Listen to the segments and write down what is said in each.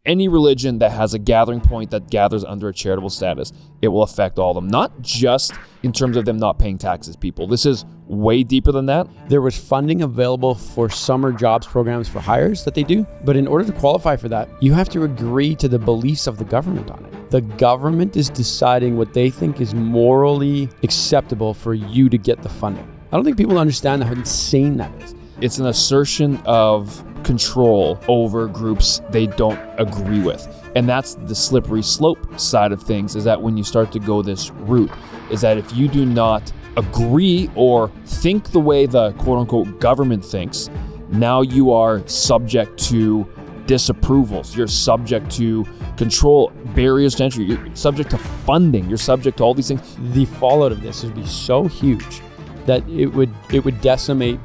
any religion that has a gathering point that gathers under a charitable status, it will affect all of them. Not just in terms of them not paying taxes, people. This is way deeper than that. There was funding available for summer jobs programs for hires that they do. But in order to qualify for that, you have to agree to the beliefs of the government on it. The government is deciding what they think is morally acceptable for you to get the funding. I don't think people understand how insane that is. It's an assertion of control over groups they don't agree with. And that's the slippery slope side of things, is that when you start to go this route, is that if you do not agree or think the way the quote unquote government thinks, now you are subject to disapprovals. You're subject to control, barriers to entry. You're subject to funding. You're subject to all these things. The fallout of this would be so huge that it would decimate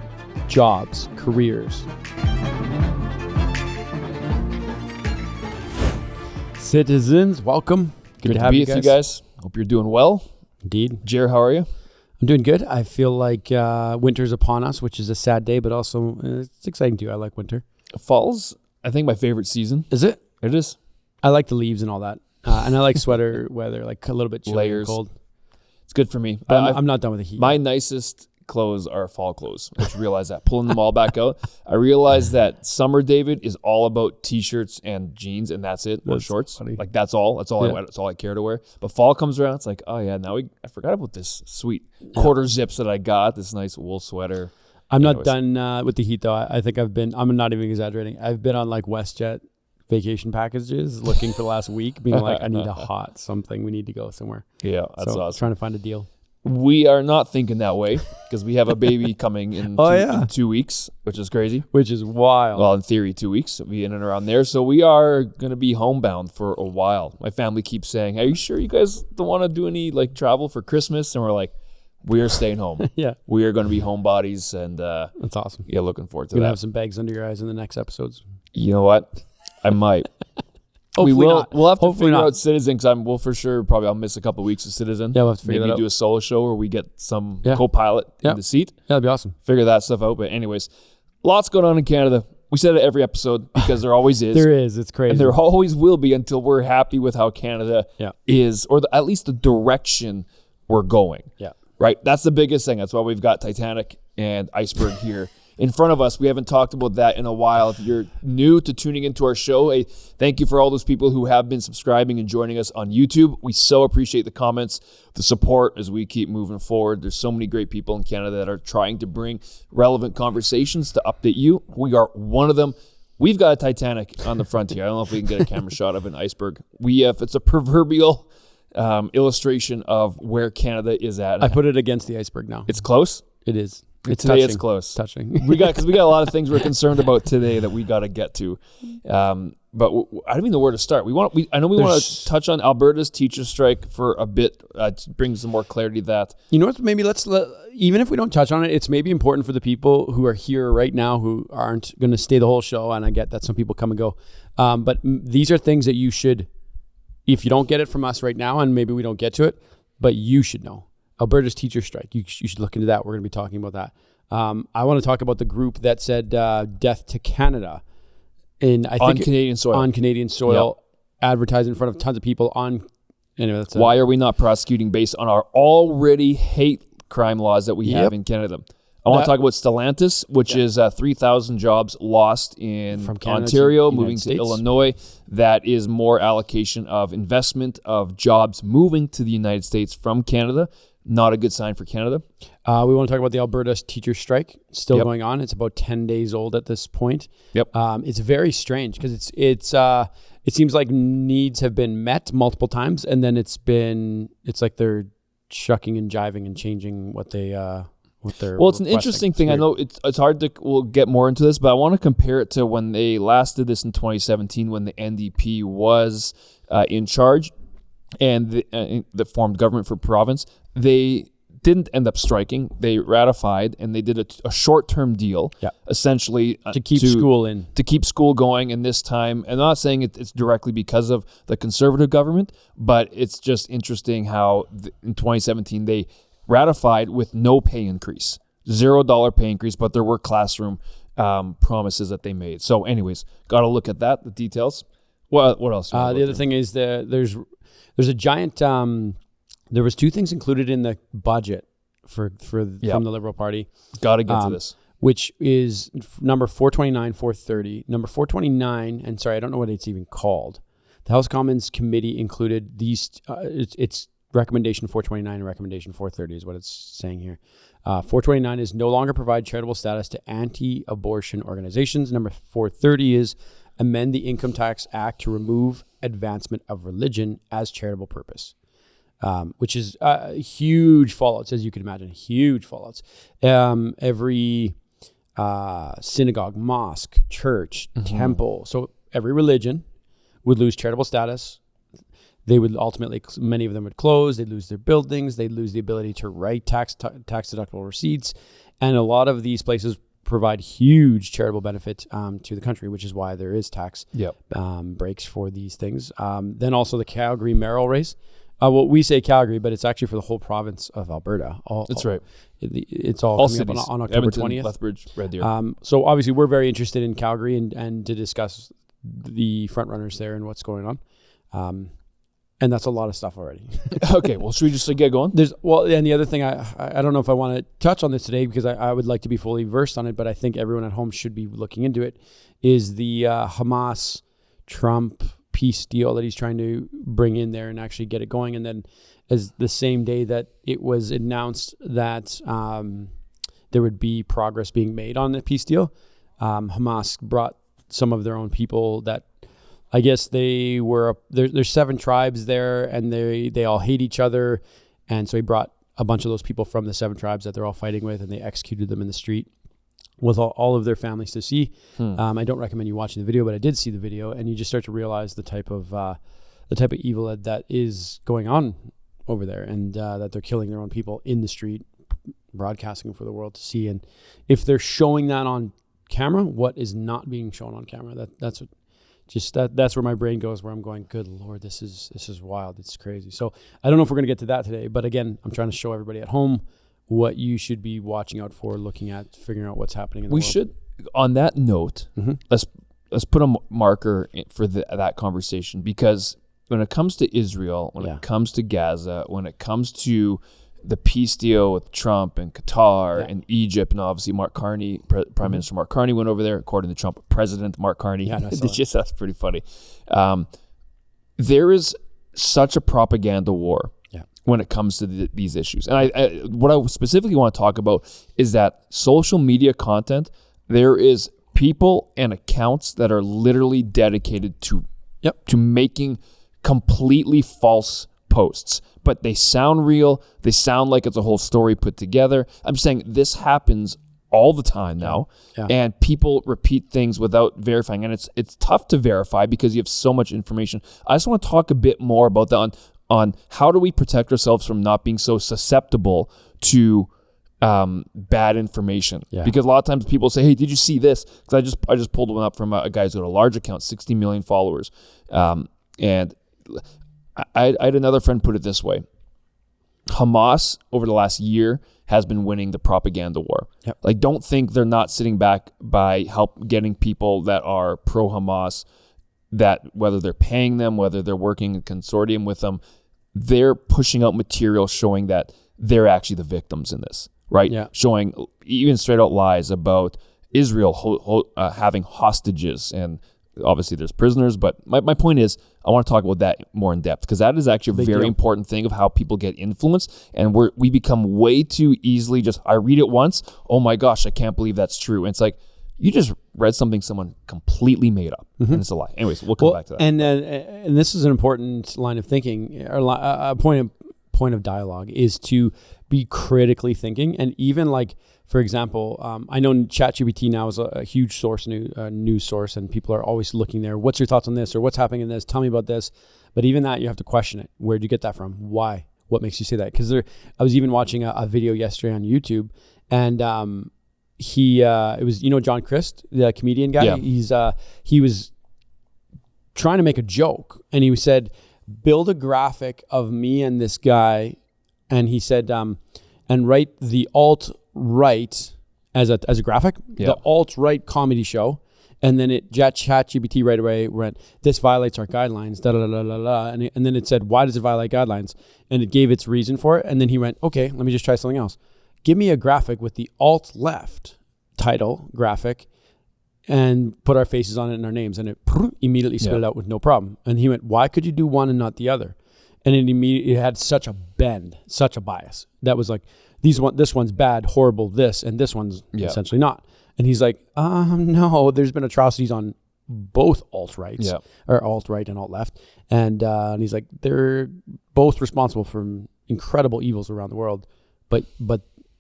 jobs, careers. Citizens, welcome. Good to have you guys. Hope you're doing well. Indeed. Jer, how are you? I'm doing good. I feel like winter's upon us, which is a sad day, but also it's exciting too. I like winter. Fall's, I think, my favorite season. Is it? It is. I like the leaves and all that. And I like sweater weather, like a little bit chilly Layers. and cold. It's good for me. I'm not done with the heat. My nicest clothes are fall clothes. I just realized that. Pulling them all back out. I realized that summer, David, is all about t-shirts and jeans, and that's it. Or shorts. Funny. Like that's all. That's all I care to wear. But fall comes around, it's like, oh yeah, I forgot about this sweet quarter zips that I got. This nice wool sweater. I'm not done with the heat though. I think I'm not even exaggerating. I've been on like WestJet vacation packages looking for the last week, being like, I need a hot something. We need to go somewhere. Yeah, that's awesome. Trying to find a deal. We are not thinking that way because we have a baby coming in, in 2 weeks, which is crazy. Which is wild. Well, in theory, 2 weeks. We'll be in and around there. So we are going to be homebound for a while. My family keeps saying, are you sure you guys don't want to do any like travel for Christmas? And we're like, we are staying home. Yeah. We are going to be homebodies. And that's awesome. Yeah, looking forward to You're that. Going to have some bags under your eyes in the next episodes. You know what? I might. Hopefully not. We'll have to Hopefully figure not. out Citizen because we'll for sure I'll miss a couple of weeks of Citizen. Yeah, we'll have to figure that Maybe out. do a solo show where we get some co-pilot in the seat. Yeah, that'd be awesome. Figure that stuff out. But anyways, lots going on in Canada. We said it every episode because there always is. There is. It's crazy. And there always will be until we're happy with how Canada is, or at least the direction we're going. Yeah. Right? That's the biggest thing. That's why we've got Titanic and Iceberg here in front of us. We haven't talked about that in a while. If you're new to tuning into our show, thank you for all those people who have been subscribing and joining us on YouTube. We so appreciate the comments, the support as we keep moving forward. There's so many great people in Canada that are trying to bring relevant conversations to update you. We are one of them. We've got a Titanic on the front here. I don't know if we can get a camera shot of an iceberg. It's a proverbial illustration of where Canada is at. I put it against the iceberg now. It's close? It is. Today it's close. Touching. we got a lot of things we're concerned about today that we got to get to. But I don't even know where to start. I know we want to touch on Alberta's teacher strike for a bit to bring some more clarity to that. You know what? Maybe even if we don't touch on it, it's maybe important for the people who are here right now who aren't going to stay the whole show. And I get that some people come and go. But these are things that you should, if you don't get it from us right now, and maybe we don't get to it, but you should know. Alberta's teacher strike. You should look into that. We're going to be talking about that. I want to talk about the group that said death to Canada. On Canadian soil. On Canadian soil, advertised in front of tons of people anyway, why are we not prosecuting based on our already hate crime laws that we have in Canada? I want to talk about Stellantis, which is 3,000 jobs lost in Ontario, moving to Illinois. That is more allocation of investment of jobs moving to the United States from Canada. Not a good sign for Canada. We want to talk about the Alberta teacher strike. It's still going on. It's about 10 days old at this point. Yep. It's very strange because it seems like needs have been met multiple times, and then it's like they're shucking and jiving and changing what they it's an interesting thing. I know it's hard to. We'll get more into this, but I want to compare it to when they last did this in 2017 when the NDP was in charge and the formed government for province. They didn't end up striking. They ratified and they did a short-term deal, essentially to keep school in, to keep school going. And this time, I'm not saying it's directly because of the Conservative government, but it's just interesting how in 2017 they ratified with no pay increase, $0 pay increase, but there were classroom promises that they made. So anyways, got to look at that, the details. What else? The other thing is there's a giant. There was 2 things included in the budget from the Liberal Party. Got to get to this. Which is number 429, 430. Number 429, and sorry, I don't know what it's even called. The House Commons Committee included these. It's recommendation 429 and recommendation 430 is what it's saying here. 429 is no longer provide charitable status to anti-abortion organizations. Number 430 is amend the Income Tax Act to remove advancement of religion as charitable purpose. Which is huge fallouts, as you can imagine, huge fallouts. Every synagogue, mosque, church, temple, so every religion would lose charitable status. They would ultimately, many of them would close. They'd lose their buildings. They'd lose the ability to write tax deductible receipts. And a lot of these places provide huge charitable benefit to the country, which is why there is tax breaks for these things. Then also the Calgary mayoral race. Well, we say Calgary, but it's actually for the whole province of Alberta. That's right. It's all coming cities. up on October 20th. Lethbridge, Red Deer. So obviously we're very interested in Calgary and to discuss the front runners there and what's going on. And that's a lot of stuff already. Okay, well, should we just get going? And the other thing, I don't know if I want to touch on this today because I would like to be fully versed on it, but I think everyone at home should be looking into it, is the Hamas-Trump peace deal that he's trying to bring in there and actually get it going. And then as the same day that it was announced that there would be progress being made on the peace deal, Hamas brought some of their own people that I guess they were, there's 7 tribes there and they all hate each other. And so he brought a bunch of those people from the 7 tribes that they're all fighting with, and they executed them in the street with all of their families to see. I don't recommend you watching the video, but I did see the video, and you just start to realize the type of evil that is going on over there, and that they're killing their own people in the street, broadcasting for the world to see. And if they're showing that on camera, what is not being shown on camera? That's where my brain goes, where I'm going, good Lord, this is wild. It's crazy. So I don't know if we're going to get to that today, but again, I'm trying to show everybody at home what you should be watching out for, looking at, figuring out what's happening in the world. We should, on that note, let's put a marker for that conversation, because when it comes to Israel, when it comes to Gaza, when it comes to the peace deal with Trump and Qatar and Egypt, and obviously Mark Carney, Prime Minister Mark Carney went over there, according to Trump, President Mark Carney. Yeah, that's pretty funny. There is such a propaganda war when it comes to these issues. And what I specifically want to talk about is that social media content, there is people and accounts that are literally dedicated to making completely false posts, but they sound real. They sound like it's a whole story put together. I'm saying this happens all the time now, and people repeat things without verifying, and it's tough to verify because you have so much information. I just want to talk a bit more about that on how do we protect ourselves from not being so susceptible to bad information. Because a lot of times people say, hey, did you see this? Because I just pulled one up from a guy who's got a large account, 60 million followers, and I had another friend put it this way: Hamas over the last year has been winning the propaganda war. Like, don't think they're not sitting back by getting people that are pro-Hamas, that whether they're paying them, whether they're working in consortium with them, they're pushing out material showing that they're actually the victims in this, right? Showing even straight out lies about Israel having hostages, and obviously there's prisoners, but my point is, I want to talk about that more in depth, because that is actually a very important thing of how people get influenced, and we become way too easily just, I read it once, oh my gosh, I can't believe that's true. And it's like, you just read something someone completely made up, and it's a lie. Anyways, we'll come back to that. And this is an important line of thinking, or a point of dialogue, is to be critically thinking. And even like, for example, I know ChatGPT now is a huge news source, and people are always looking there. What's your thoughts on this, or what's happening in this? Tell me about this. But even that, you have to question it. Where'd you get that from? Why? What makes you say that? Because I was even watching a video yesterday on YouTube, and it was, John Christ, the comedian guy. He was trying to make a joke, and he said, build a graphic of me and this guy, and he said, and write the alt-right as a graphic, the alt-right comedy show, And then ChatGPT right away went, this violates our guidelines, da da da da da. And then it said, why does it violate guidelines? And it gave its reason for it. And then he went, okay, let me just try something else. Give me a graphic with the alt left title graphic and put our faces on it and our names. And it immediately spit it out with no problem. And he went, why could you do one and not the other? And it had such a bend, such a bias. That was like, this one's bad, horrible, this, and this one's essentially not. And he's like, no, there's been atrocities on both alt-rights, or alt-right and alt-left. And he's like, they're both responsible for incredible evils around the world. But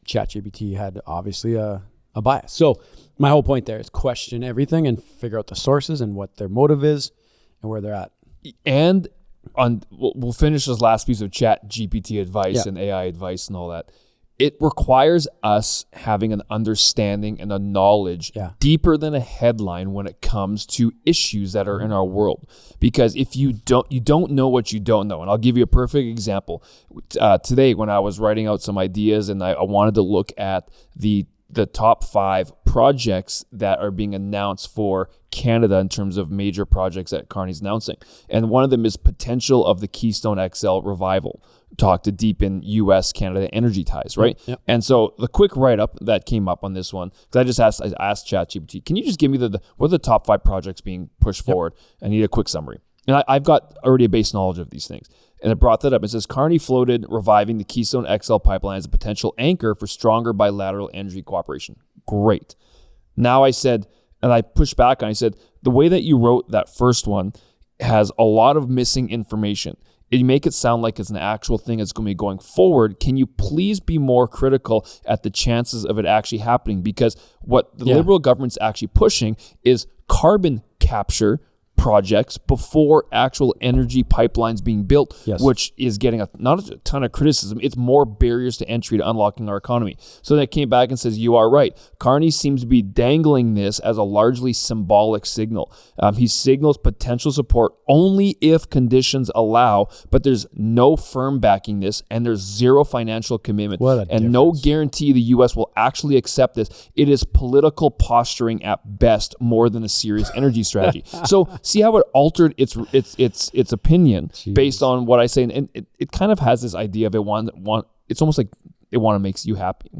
ChatGPT had obviously a bias. So my whole point there is question everything and figure out the sources and what their motive is and where they're at. And we'll finish this last piece of ChatGPT advice and AI advice and all that. It requires us having an understanding and a knowledge deeper than a headline when it comes to issues that are in our world. Because if you don't know what you don't know. And I'll give you a perfect example. Today, when I was writing out some ideas and I wanted to look at the top 5 projects that are being announced for Canada in terms of major projects that Carney's announcing. And one of them is potential of the Keystone XL revival. Talk to deepen U.S.-Canada energy ties, right? Yep. And so the quick write-up that came up on this one, because I asked ChatGPT, can you just give me what are the top 5 projects being pushed forward? I need a quick summary. And I've got already a base knowledge of these things. And it brought that up. It says, Carney floated reviving the Keystone XL pipeline as a potential anchor for stronger bilateral energy cooperation. Great. Now I said, and I pushed back and I said, the way that you wrote that first one has a lot of missing information. You make it sound like it's an actual thing that's going to be going forward. Can you please be more critical at the chances of it actually happening? Because what the Liberal government's actually pushing is carbon capture projects before actual energy pipelines being built, which is getting not a ton of criticism. It's more barriers to entry to unlocking our economy. So they came back and says, you are right. Carney seems to be dangling this as a largely symbolic signal. He signals potential support only if conditions allow, but there's no firm backing this and there's zero financial commitment and no guarantee the U.S. will actually accept this. It is political posturing at best more than a serious energy strategy. So see how it altered its opinion based on what I say, and it kind of has this idea of it's almost like it makes you happy.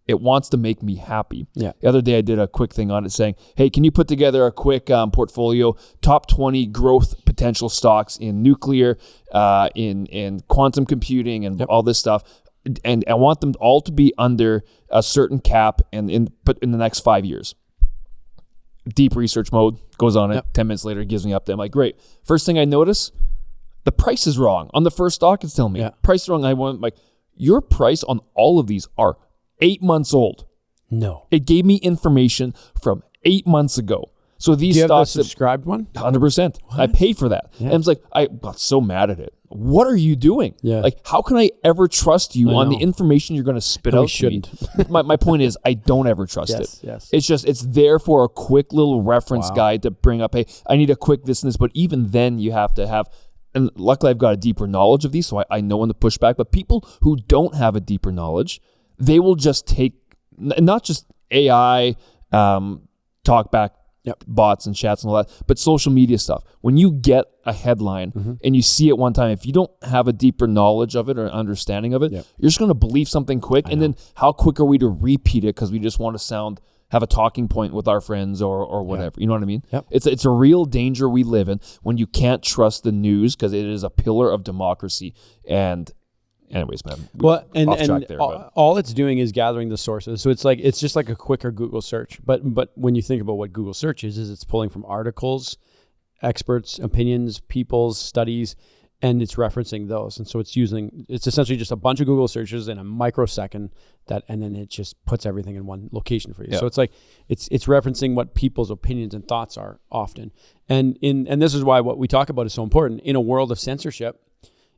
It wants to make me happy. Yeah. The other day I did a quick thing on it saying, hey, can you put together a quick portfolio, top 20 growth potential stocks in nuclear, in quantum computing and all this stuff. And I want them all to be under a certain cap and in the next 5 years. Deep research mode, goes on it. 10 minutes later, it gives me up there. I'm like, great. First thing I notice, the price is wrong. On the first stock, it's telling me, price is wrong. I went like, your price on all of these are 8 months old. No. It gave me information from 8 months ago. So these Do you stocks have the subscribed one? 100%. I pay for that. Yeah. And it's like, I got so mad at it. What are you doing? Yeah. Like, how can I ever trust you on the information you're going to spit out to me? My point is, I don't ever trust it. Yes. It's there for a quick little reference guide to bring up, hey, I need a quick this and this. But even then, you have to have, and luckily I've got a deeper knowledge of these, so I know when to push back. But people who don't have a deeper knowledge, they will just take, not just AI, talk back, bots and chats and all that, but social media stuff. When you get a headline and you see it one time, if you don't have a deeper knowledge of it or understanding of it, you're just going to believe something quick. And then how quick are we to repeat it because we just want to have a talking point with our friends or whatever. You know what I mean? Yep. It's a real danger we live in when you can't trust the news because it is a pillar of democracy. And anyways, man. Well, and all it's doing is gathering the sources. So it's just like a quicker Google search. But when you think about what Google search is it's pulling from articles, experts, opinions, people's studies, and it's referencing those. And so it's essentially just a bunch of Google searches in a microsecond and then it just puts everything in one location for you. Yeah. So it's like it's referencing what people's opinions and thoughts are often. And this is why what we talk about is so important in a world of censorship.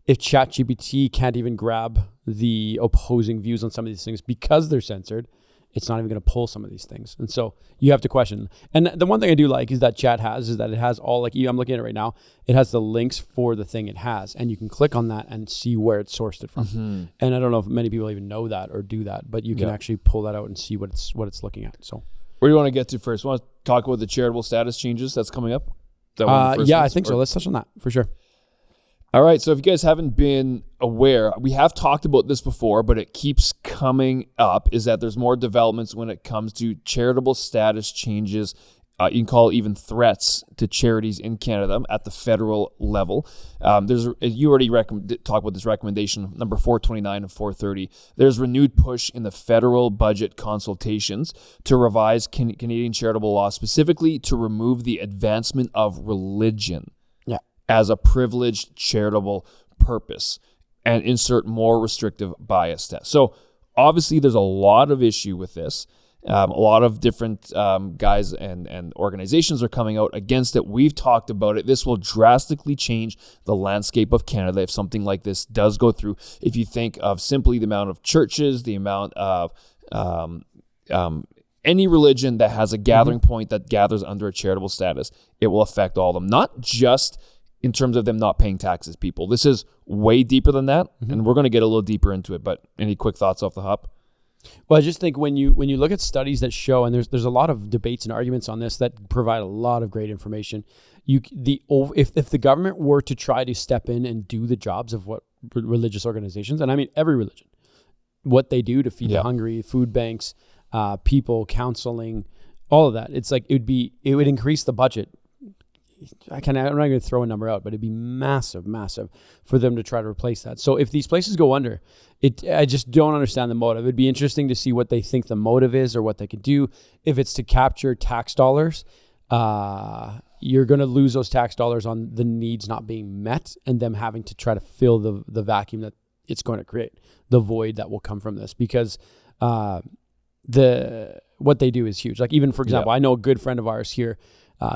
If ChatGPT can't even grab the opposing views on some of these things because they're censored, it's not even going to pull some of these things. And so you have to question. And the one thing I do like is that it has all, like I'm looking at it right now, it has the links for the thing it has. And you can click on that and see where it's sourced it from. Mm-hmm. And I don't know if many people even know that or do that, but you can actually pull that out and see what it's looking at. So Where do you want to get to first? Want to talk about the charitable status changes that's coming up? I think so. Let's touch on that for sure. All right. So if you guys haven't been aware, we have talked about this before, but it keeps coming up, is that there's more developments when it comes to charitable status changes. You can call it even threats to charities in Canada at the federal level. You already talked about this recommendation, number 429 and 430. There's renewed push in the federal budget consultations to revise Canadian charitable law, specifically to remove the advancement of religion as a privileged charitable purpose and insert more restrictive bias tests. So obviously there's a lot of issue with this. A lot of different guys and organizations are coming out against it. We've talked about it. This will drastically change the landscape of Canada if something like this does go through. If you think of simply the amount of churches, the amount of any religion that has a gathering point that gathers under a charitable status, it will affect all of them. Not just in terms of them not paying taxes, people. This is way deeper than that, and we're going to get a little deeper into it. But any quick thoughts off the hop? Well, I just think when you look at studies that show, and there's a lot of debates and arguments on this that provide a lot of great information. If the government were to try to step in and do the jobs of what religious organizations, and I mean every religion, what they do to feed the hungry, food banks, people, counseling, all of that, it's like it would increase the budget. I'm not going to throw a number out, but it'd be massive for them to try to replace that. So if these places go under, I just don't understand the motive. It'd be interesting to see what they think the motive is or what they could do. If it's to capture tax dollars, you're going to lose those tax dollars on the needs not being met and them having to try to fill the vacuum that it's going to create, the void that will come from this, because what they do is huge. Like even, for example, I know a good friend of ours here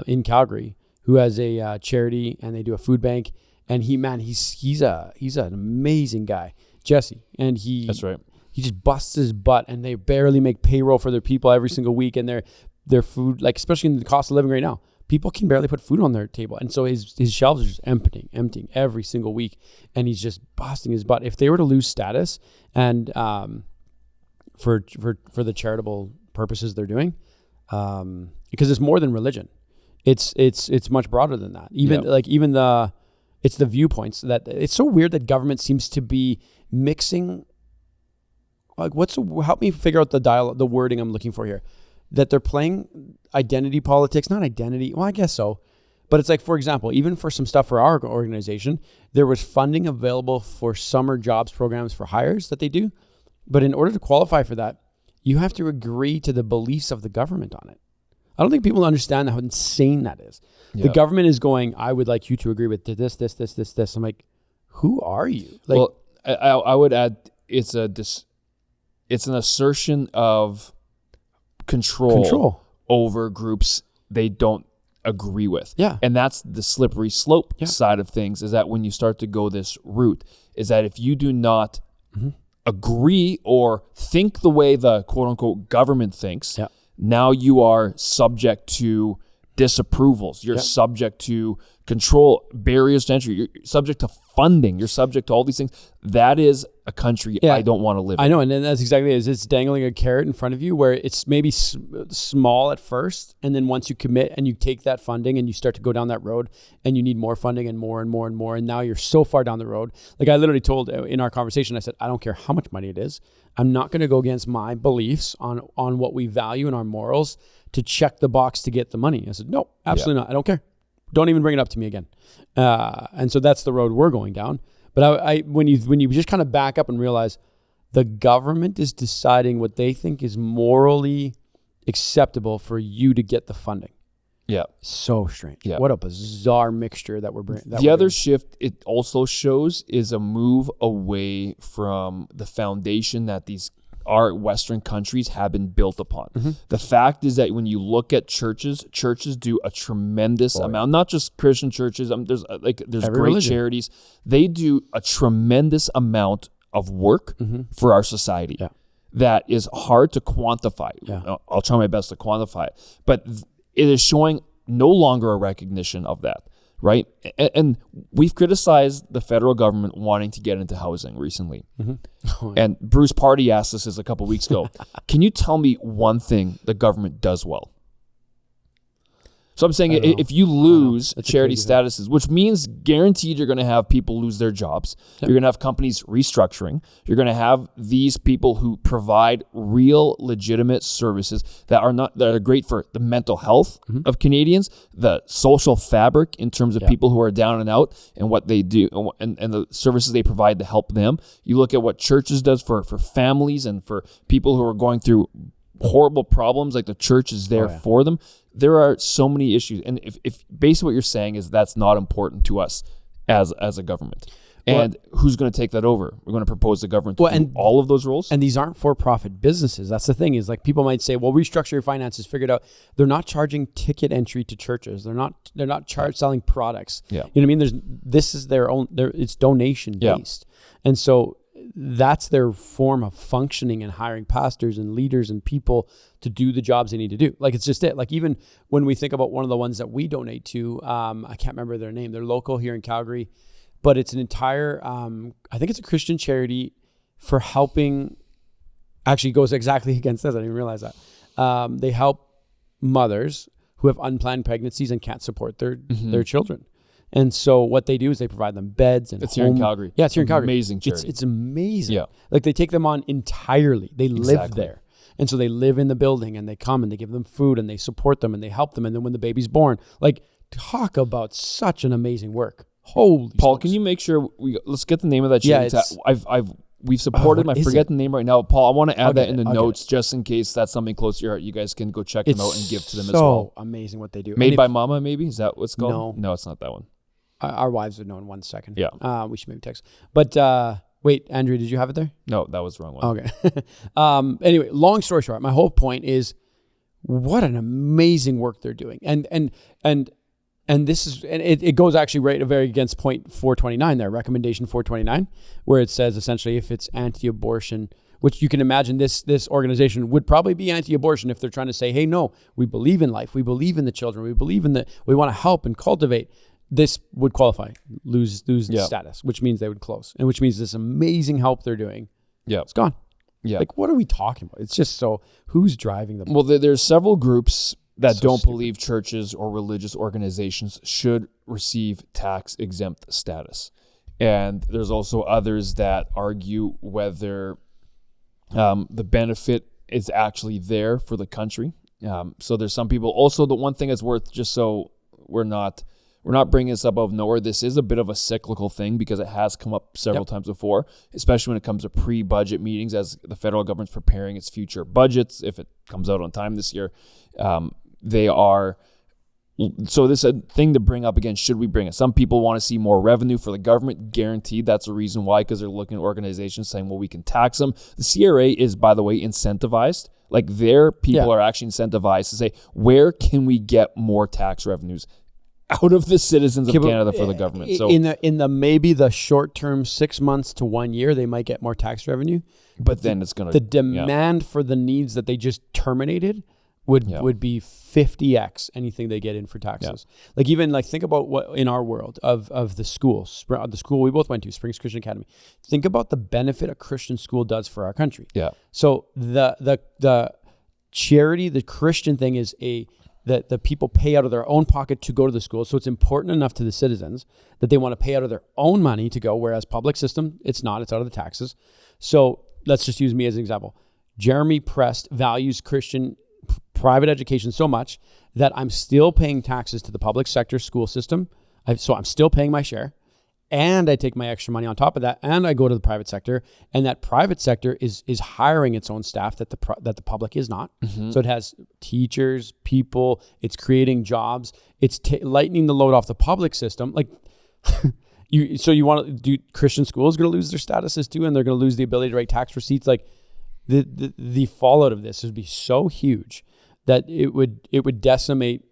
in Calgary who has a charity, and they do a food bank, and he's an amazing guy, Jesse, and that's right. He just busts his butt, and they barely make payroll for their people every single week, and their food, like especially in the cost of living right now, people can barely put food on their table, and so his shelves are just emptying every single week, and he's just busting his butt. If they were to lose status, and for the charitable purposes they're doing, because it's more than religion. It's much broader than that. It's the viewpoints that it's so weird that government seems to be mixing. Like, help me figure out the wording I'm looking for here. That they're playing identity politics, not identity. Well, I guess so, but it's like, for example, even for some stuff for our organization, there was funding available for summer jobs programs for hires that they do, but in order to qualify for that, you have to agree to the beliefs of the government on it. I don't think people understand how insane that is. Yeah. The government is going, I would like you to agree with this. I'm like, who are you? Like, well, I would add, it's an assertion of control over groups they don't agree with. Yeah. And that's the slippery slope side of things, is that when you start to go this route, is that if you do not agree or think the way the quote unquote government thinks, now you are subject to disapprovals. You're subject to control, barriers to entry. You're subject to funding. You're subject to all these things. That is a country I don't want to live in. I know, and that's exactly it. It's dangling a carrot in front of you where it's maybe small at first, and then once you commit and you take that funding and you start to go down that road and you need more funding and more and more and more, and now you're so far down the road. Like I literally told in our conversation, I said, I don't care how much money it is. I'm not going to go against my beliefs on what we value and our morals to check the box to get the money. I said, no, absolutely not. I don't care. Don't even bring it up to me again. And so that's the road we're going down. But when you just kind of back up and realize the government is deciding what they think is morally acceptable for you to get the funding. Yeah. So strange. Yeah. What a bizarre mixture that we're bringing. The other shift it also shows is a move away from the foundation that our Western countries have been built upon. Mm-hmm. The fact is that when you look at churches do a tremendous amount, not just Christian churches, there's great religion. Charities. They do a tremendous amount of work for our society that is hard to quantify. Yeah. I'll try my best to quantify it, but it is showing no longer a recognition of that. right? And we've criticized the federal government wanting to get into housing recently. And Bruce Party asked us this a couple weeks ago. Can you tell me one thing the government does well? So I'm saying if you lose charity statuses, which means guaranteed you're going to have people lose their jobs, you're going to have companies restructuring, you're going to have these people who provide real legitimate services that are great for the mental health of Canadians, the social fabric in terms of people who are down and out and what they do and the services they provide to help them. You look at what churches does for families and for people who are going through horrible problems, like the church is there for them. There are so many issues. And if basically what you're saying is that's not important to us as a government. And who's going to take that over? We're going to propose the government to do all of those roles? And these aren't for-profit businesses. That's the thing is like people might say, well, restructure your finances, figure it out. They're not charging ticket entry to churches. They're not selling products. You know what I mean? This is their own, it's donation based. And so that's their form of functioning and hiring pastors and leaders and people to do the jobs they need to do. Like, it's just it. Like, even when we think about one of the ones that we donate to, I can't remember their name. They're local here in Calgary, but it's an entire, I think it's a Christian charity for helping, actually goes exactly against this. I didn't even realize that. They help mothers who have unplanned pregnancies and can't support their children. And so what they do is they provide them beds and It's here in Calgary. Yeah, it's here in Calgary. Amazing charity. It's amazing. Yeah. Like, they take them on entirely. They live there. And so they live in the building and they come and they give them food and they support them and they help them. And then when the baby's born, like, talk about such an amazing work. Holy Paul, smokes. Can you make sure let's get the name of that charity? We've supported them. I forget the name right now. Paul, I want to add that in the notes just in case that's something close to your heart. You guys can go check them out and give to them as well. So amazing what they do. Made by Mama, maybe? Is that what's called? No, it's not that one. Our wives would know in 1 second. Yeah. We should maybe text. But wait, Andrew, did you have it there? No, that was the wrong one. Okay. Anyway, long story short, my whole point is what an amazing work they're doing. And this is, and it goes actually right very against point 429 there, recommendation 429, where it says essentially if it's anti-abortion, which you can imagine this organization would probably be anti-abortion if they're trying to say, hey, no, we believe in life. We believe in the children. We believe in we want to help and cultivate. This would qualify, lose status, which means they would close, and which means this amazing help they're doing, it's gone. Yeah. Like, what are we talking about? It's just who's driving them? Well, there's several groups that don't believe churches or religious organizations should receive tax-exempt status. And there's also others that argue whether the benefit is actually there for the country. So there's some people. Also, the one thing that's worth, just so we're not bringing this up out of nowhere, this is a bit of a cyclical thing because it has come up several times before, especially when it comes to pre-budget meetings as the federal government's preparing its future budgets. If it comes out on time this year, they are. So this is a thing to bring up again. Should we bring it? Some people want to see more revenue for the government. Guaranteed that's a reason why, because they're looking at organizations saying, well, we can tax them. The CRA is, by the way, incentivized. Like, their people are actually incentivized to say, where can we get more tax revenues out of the citizens of Canada for the government? So in the maybe the short term 6 months to 1 year, they might get more tax revenue. But then it's going to... The demand for the needs that they just terminated would be 50x anything they get in for taxes. Like, even like, think about what in our world of the school we both went to, Springs Christian Academy. Think about the benefit a Christian school does for our country. Yeah. So the charity, the Christian thing is that the people pay out of their own pocket to go to the school. So it's important enough to the citizens that they want to pay out of their own money to go, whereas public system, it's not, it's out of the taxes. So let's just use me as an example. Jeremy Prest values Christian private education so much that I'm still paying taxes to the public sector school system. So I'm still paying my share, and I take my extra money on top of that, and I go to the private sector, and that private sector is hiring its own staff that the public is not. Mm-hmm. So it has teachers, people, it's creating jobs, it's lightening the load off the public system. Like, you want to do Christian schools going to lose their statuses too, and they're going to lose the ability to write tax receipts. Like, the fallout of this would be so huge that it would decimate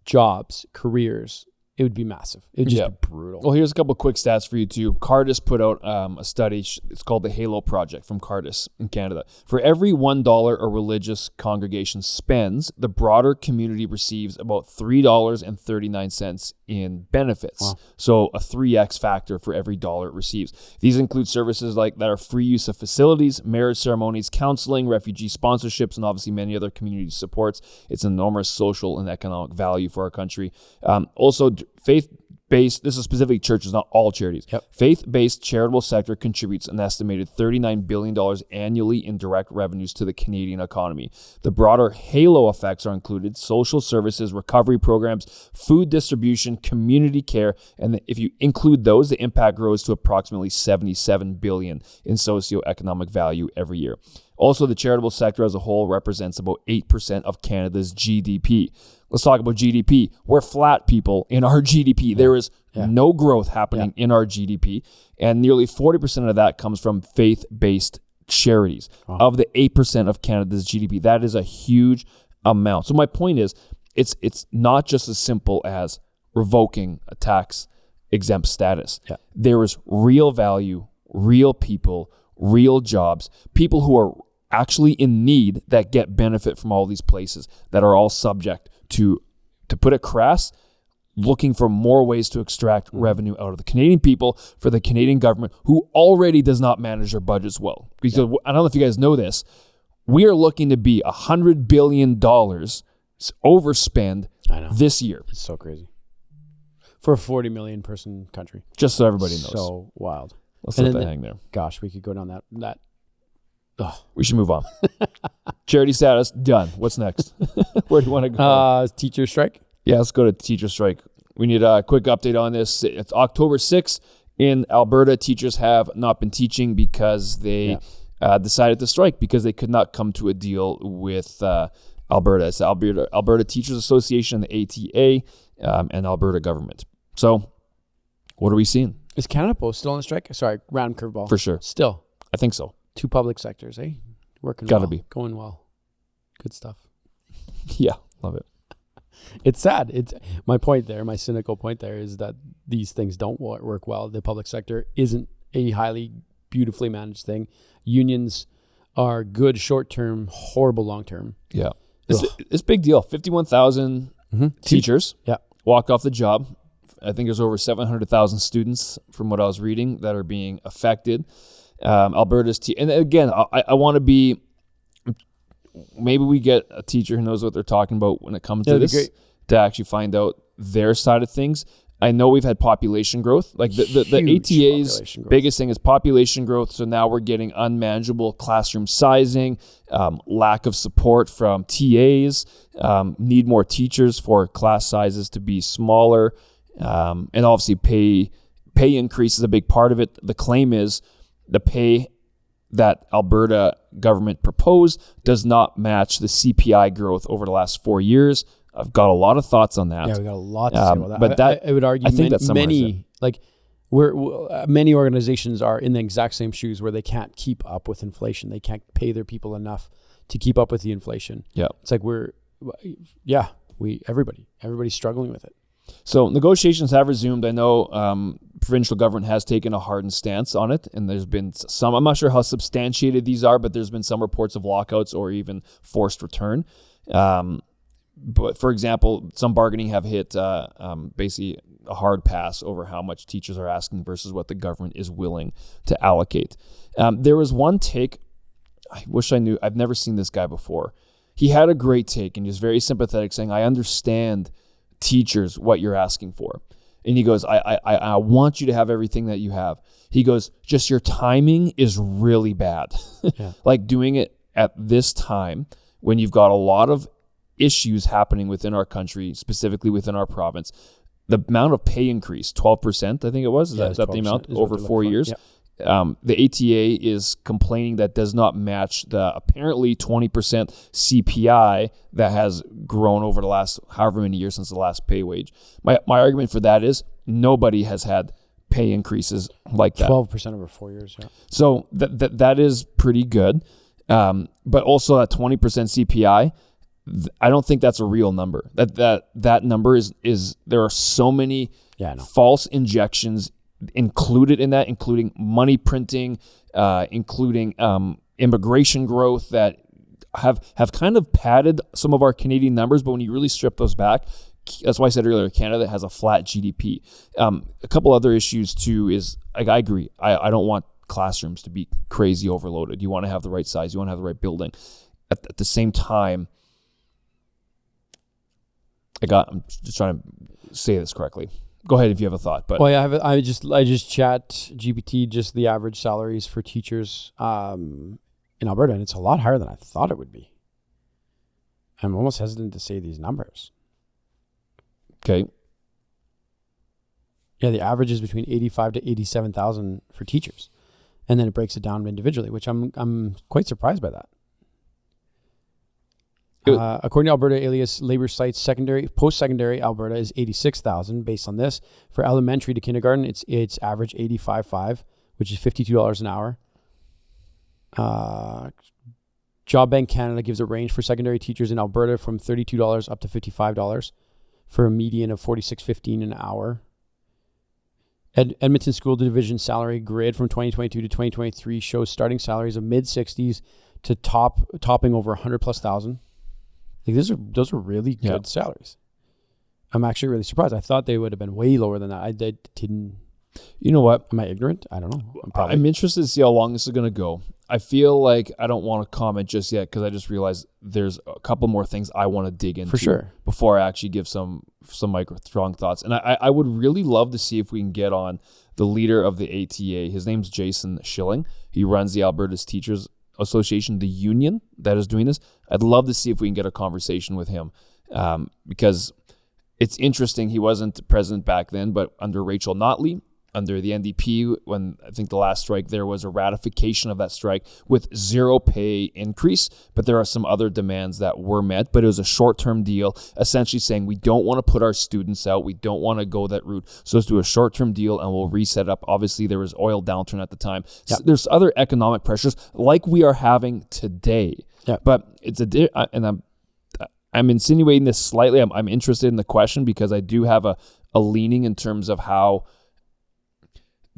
jobs, careers. It would be massive. It would just be brutal. Well, here's a couple of quick stats for you too. Cardis put out a study. It's called the Halo Project from Cardis in Canada. For every $1 a religious congregation spends, the broader community receives about $3.39 in benefits. Wow. So a 3x factor for every dollar it receives. These include services like that are free use of facilities, marriage ceremonies, counseling, refugee sponsorships, and obviously many other community supports. It's an enormous social and economic value for our country. Also, faith-based, this is specifically churches, not all charities. Yep. Faith-based charitable sector contributes an estimated $39 billion annually in direct revenues to the Canadian economy. The broader halo effects are included social services, recovery programs, food distribution, community care, and if you include those, the impact grows to approximately $77 billion in socioeconomic value every year. Also, the charitable sector as a whole represents about 8% of Canada's GDP. Let's talk about GDP. We're flat, people, in our GDP. There is no growth happening in our GDP, and nearly 40% of that comes from faith-based charities. Wow. Of the 8% of Canada's GDP, that is a huge amount. So my point is, it's not just as simple as revoking a tax-exempt status. Yeah. There is real value, real people, real jobs, people who are actually in need that get benefit from all these places that are all subject to put it crass, looking for more ways to extract revenue out of the Canadian people for the Canadian government, who already does not manage their budgets well. Because I don't know if you guys know this, we are looking to be $100 billion overspend this year. It's so crazy. For a 40 million person country. Just so everybody knows. So wild. Let's let that hang there. Gosh, we could go down that. We should move on. Charity status, done. What's next? Where do you want to go? Teacher strike? Yeah, let's go to teacher strike. We need a quick update on this. It's October 6th in Alberta. Teachers have not been teaching because they decided to strike because they could not come to a deal with Alberta. It's the Alberta Teachers Association, the ATA, and Alberta government. So what are we seeing? Is Canada Post still on the strike? Sorry, round curveball. For sure. Still. I think so. 2 public sectors, eh? Working Gotta well. be. Going well. Good stuff. Yeah, love it. It's sad. My point there, my cynical point there is that these things don't work well. The public sector isn't a highly beautifully managed thing. Unions are good short-term, horrible long-term. Yeah. It's a big deal. 51,000 teachers walked off the job. I think there's over 700,000 students from what I was reading that are being affected. Alberta's and again, I want to be, maybe we get a teacher who knows what they're talking about when it comes to this, to actually find out their side of things. I know we've had population growth. Like the ATA's biggest thing is population growth. So now we're getting unmanageable classroom sizing, lack of support from TAs, need more teachers for class sizes to be smaller. And obviously pay increase is a big part of it. The claim is the pay that Alberta government proposed does not match the CPI growth over the last 4 years. I've got a lot of thoughts on that. Yeah, we got a lot to say about that. But I would argue, I think that many organizations are in the exact same shoes where they can't keep up with inflation. They can't pay their people enough to keep up with the inflation. Yeah, it's like everybody's struggling with it. So negotiations have resumed. I know provincial government has taken a hardened stance on it, and there's been some, I'm not sure how substantiated these are, but there's been some reports of lockouts or even forced return. But for example, some bargaining have hit basically a hard pass over how much teachers are asking versus what the government is willing to allocate. There was one take, I wish I knew, I've never seen this guy before. He had a great take and he was very sympathetic, saying, I understand teachers what you're asking for. And he goes, I want you to have everything that you have. He goes, just your timing is really bad. Like doing it at this time when you've got a lot of issues happening within our country, specifically within our province. The amount of pay increase, 12%, I think it was. Is that the amount over 4 years? Yeah. The ATA is complaining that does not match the apparently 20% CPI that has grown over the last however many years since the last pay wage. My argument for that is nobody has had pay increases like that. 12% over 4 years. Yeah. So that is pretty good. But also that 20% CPI, I don't think that's a real number. That number is there are so many false injections included in that, including money printing, including immigration growth that have kind of padded some of our Canadian numbers. But when you really strip those back, that's why I said earlier, Canada has a flat GDP. A couple other issues too is, like, I agree. I don't want classrooms to be crazy overloaded. You want to have the right size. You want to have the right building. At the same time, I'm just trying to say this correctly. Go ahead if you have a thought. But well, yeah, I just ChatGPT just the average salaries for teachers in Alberta, and it's a lot higher than I thought it would be. I'm almost hesitant to say these numbers. Okay. Yeah, the average is between 85 to 87,000 for teachers, and then it breaks it down individually, which I'm quite surprised by that. According to Alberta Alias Labor Sites, post-secondary Alberta is 86,000 based on this. For elementary to kindergarten, it's average 85.5, which is $52 an hour. Job Bank Canada gives a range for secondary teachers in Alberta from $32 up to $55 for a median of $46.15 an hour. Edmonton School Division salary grid from 2022 to 2023 shows starting salaries of mid-60s to topping over 100 plus thousand. Like those are really good salaries. I'm actually really surprised. I thought they would have been way lower than that. I didn't. You know what? Am I ignorant? I don't know. I'm interested to see how long this is going to go. I feel like I don't want to comment just yet because I just realized there's a couple more things I want to dig into for sure before I actually give some strong thoughts. And I would really love to see if we can get on the leader of the ATA. His name's Jason Schilling. He runs the Alberta's Teachers Association, the union that is doing this. I'd love to see if we can get a conversation with him because it's interesting. He wasn't president back then, but under Rachel Notley, under the NDP, when I think the last strike, there was a ratification of that strike with zero pay increase, but there are some other demands that were met, but it was a short-term deal, essentially saying we don't want to put our students out, we don't want to go that route, so let's do a short-term deal and we'll reset up. Obviously, there was oil downturn at the time. Yep. So there's other economic pressures like we are having today, but it's and I'm insinuating this slightly. I'm interested in the question because I do have a leaning in terms of how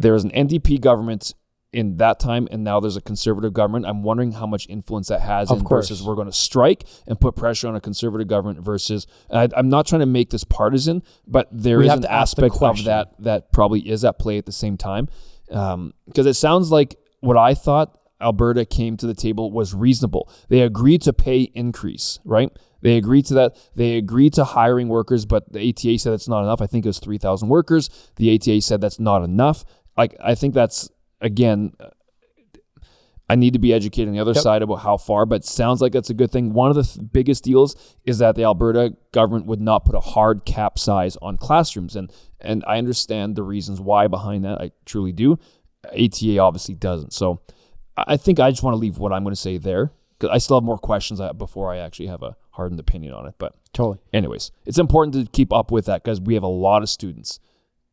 there was an NDP government in that time, and now there's a conservative government. I'm wondering how much influence that has versus we're going to strike and put pressure on a conservative government versus, I'm not trying to make this partisan, but there is an aspect of that probably is at play at the same time. Because it sounds like what I thought Alberta came to the table was reasonable. They agreed to pay increase, right? They agreed to that. They agreed to hiring workers, but the ATA said it's not enough. I think it was 3,000 workers. The ATA said that's not enough. I think that's, again, I need to be educated on the other side about how far, but it sounds like that's a good thing. One of the biggest deals is that the Alberta government would not put a hard cap size on classrooms. And I understand the reasons why behind that. I truly do. ATA obviously doesn't. So I think I just want to leave what I'm going to say there because I still have more questions before I actually have a hardened opinion on it. But totally. Anyways, it's important to keep up with that because we have a lot of students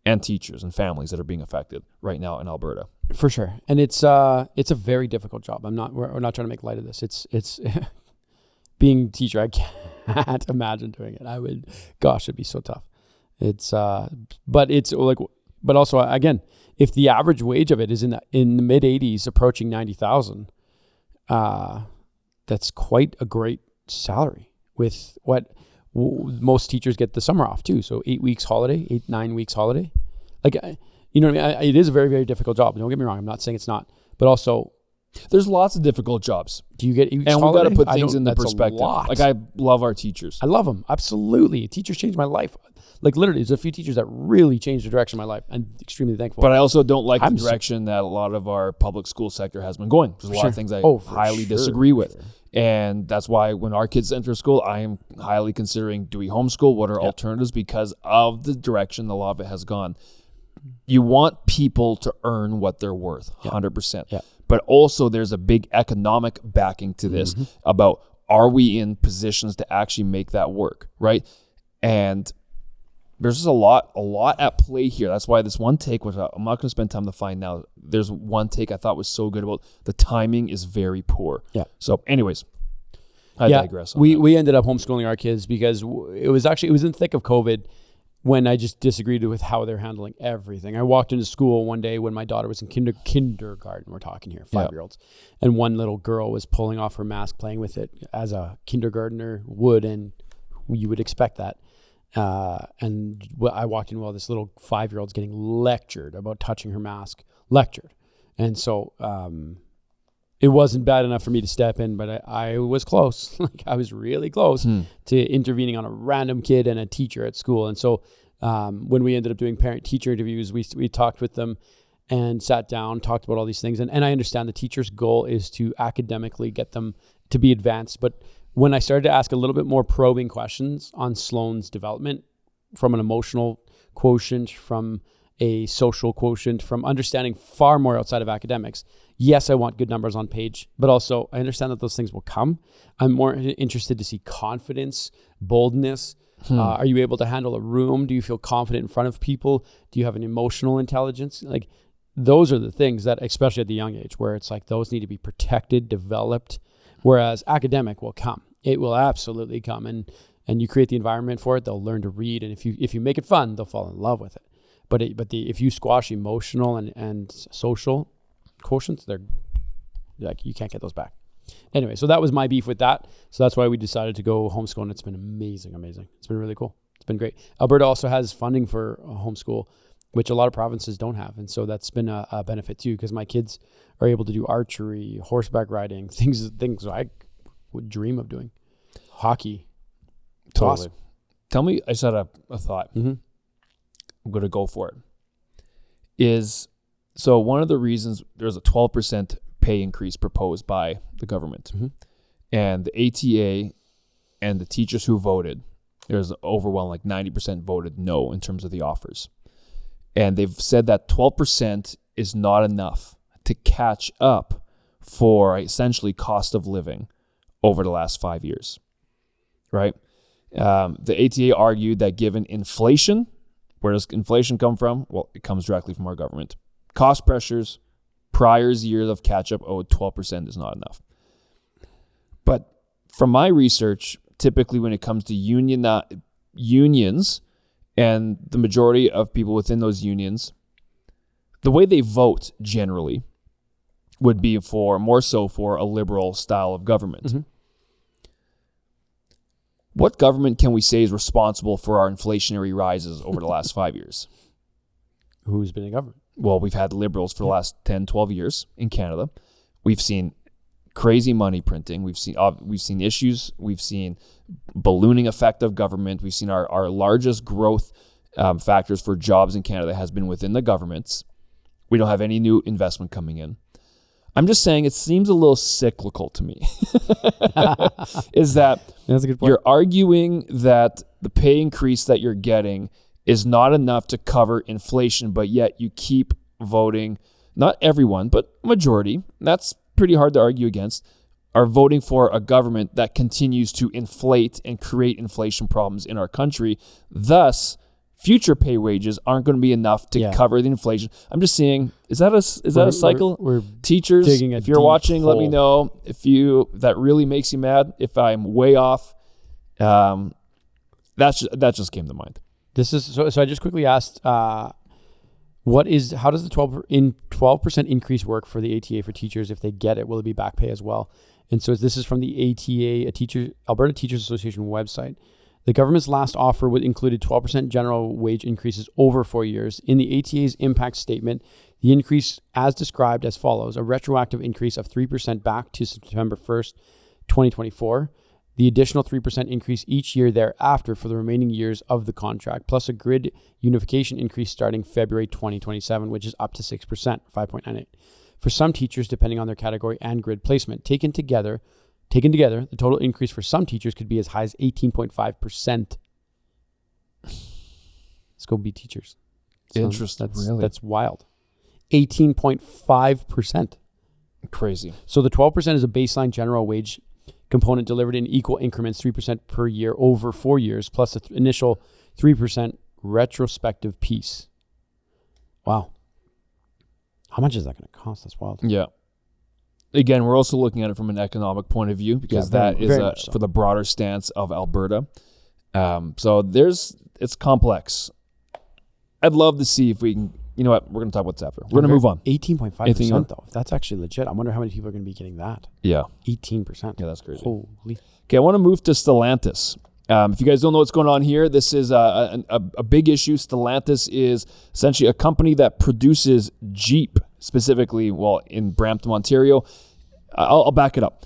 and teachers and families that are being affected right now in Alberta. For sure. And it's a very difficult job. We're not trying to make light of this. It's being a teacher, I can't imagine doing it. It'd be so tough. But also again, if the average wage of it is in the mid 80s approaching 90,000, that's quite a great salary with what most teachers get the summer off too. So 9 weeks holiday. Like, you know what I mean? It is a very, very difficult job. Don't get me wrong. I'm not saying it's not, but also there's lots of difficult jobs. Do you get each and holiday? We got to put things in the perspective. Like, I love our teachers. I love them. Absolutely. Teachers changed my life. Like, literally, there's a few teachers that really changed the direction of my life. I'm extremely thankful. But I also don't like the direction that a lot of our public school sector has been going. There's a lot of things I highly disagree with. And that's why when our kids enter school, I am highly considering, do we homeschool? What are alternatives? Because of the direction a lot of it has gone. You want people to earn what they're worth, 100%. Yeah. But also there's a big economic backing to this about, are we in positions to actually make that work, right? And there's just a lot at play here. That's why this one take, which I'm not going to spend time to find now, there's one take I thought was so good about the timing is very poor. Yeah. So anyways, I digress. We ended up homeschooling our kids because it was in the thick of COVID when I just disagreed with how they're handling everything. I walked into school one day when my daughter was in kindergarten, we're talking here, 5-year-olds, and one little girl was pulling off her mask, playing with it as a kindergartner would, and you would expect that. And I walked in while this little 5-year-old's getting lectured about touching her mask, lectured. And so it wasn't bad enough for me to step in, but I was close. Like I was really close to intervening on a random kid and a teacher at school. And so when we ended up doing parent-teacher interviews, we talked with them and sat down, talked about all these things. And I understand the teacher's goal is to academically get them to be advanced. But when I started to ask a little bit more probing questions on Sloan's development, from an emotional quotient, from a social quotient, from understanding far more outside of academics, yes, I want good numbers on page, but also I understand that those things will come. I'm more interested to see confidence, boldness. Are you able to handle a room? Do you feel confident in front of people? Do you have an emotional intelligence? Like those are the things that, especially at the young age, where it's like those need to be protected, developed. Whereas academic will come. It will absolutely come. And you create the environment for it, they'll learn to read. And if you make it fun, they'll fall in love with it. But if you squash emotional and social quotients, they're like, you can't get those back. Anyway, so that was my beef with that. So that's why we decided to go homeschool, and it's been amazing. It's been really cool. It's been great. Alberta also has funding for homeschool, which a lot of provinces don't have. And so that's been a benefit too, because my kids are able to do archery, horseback riding, things I would dream of doing. Hockey. Totally. Awesome. Tell me, I just had a thought. I'm going to go for it. So one of the reasons there's a 12% pay increase proposed by the government. And the ATA and the teachers who voted, there's overwhelming, like 90% voted no in terms of the offers. And they've said that 12% is not enough to catch up for essentially cost of living over the last 5 years, right? The ATA argued that given inflation, where does inflation come from? Well, it comes directly from our government. Cost pressures, prior years of catch-up owed, 12% is not enough. But from my research, typically when it comes to unions and the majority of people within those unions, the way they vote generally would be more so for a liberal style of government. What government can we say is responsible for our inflationary rises over the last 5 years? Who's been in government? Well, we've had liberals for the last 10, 12 years in Canada. We've seen crazy money printing. We've seen issues. We've seen ballooning effect of government. We've seen our largest growth factors for jobs in Canada has been within the governments. We don't have any new investment coming in. I'm just saying it seems a little cyclical to me. Is that That's a good point. You're arguing that the pay increase that you're getting is not enough to cover inflation, but yet you keep voting, not everyone, but majority, that's pretty hard to argue against, are voting for a government that continues to inflate and create inflation problems in our country. Thus, future pay wages aren't going to be enough to cover the inflation. I'm just saying, is that a cycle? We're Teachers, if you're watching, let me know if that really makes you mad. If I'm way off, that just came to mind. This is so. I just quickly asked, how does the 12% increase work for the ATA for teachers if they get it? Will it be back pay as well? And so this is from the ATA, Alberta Teachers Association website. The government's last offer included 12% general wage increases over 4 years. In the ATA's impact statement, the increase as described as follows: a retroactive increase of 3% back to September 1st, 2024. The additional 3% increase each year thereafter for the remaining years of the contract, plus a grid unification increase starting February 2027, which is up to 6%, 5.98. For some teachers, depending on their category and grid placement. Taken together, the total increase for some teachers could be as high as 18.5%. Let's go be teachers. Interesting. That's wild. 18.5%. Crazy. So the 12% is a baseline general wage component delivered in equal increments, 3% per year over 4 years, plus an initial 3% retrospective piece. Wow. How much is that going to cost? That's wild. Yeah. Again, we're also looking at it from an economic point of view because that is for the broader stance of Alberta. So it's complex. I'd love to see if we can, you know what, we're going to talk about this after. We're going to move on. 18.5% though. If that's actually legit, I wonder how many people are going to be getting that. Yeah. 18%. Yeah, that's crazy. Holy. Okay, I want to move to Stellantis. If you guys don't know what's going on here, this is a big issue. Stellantis is essentially a company that produces Jeep, specifically, in Brampton, Ontario. I'll back it up.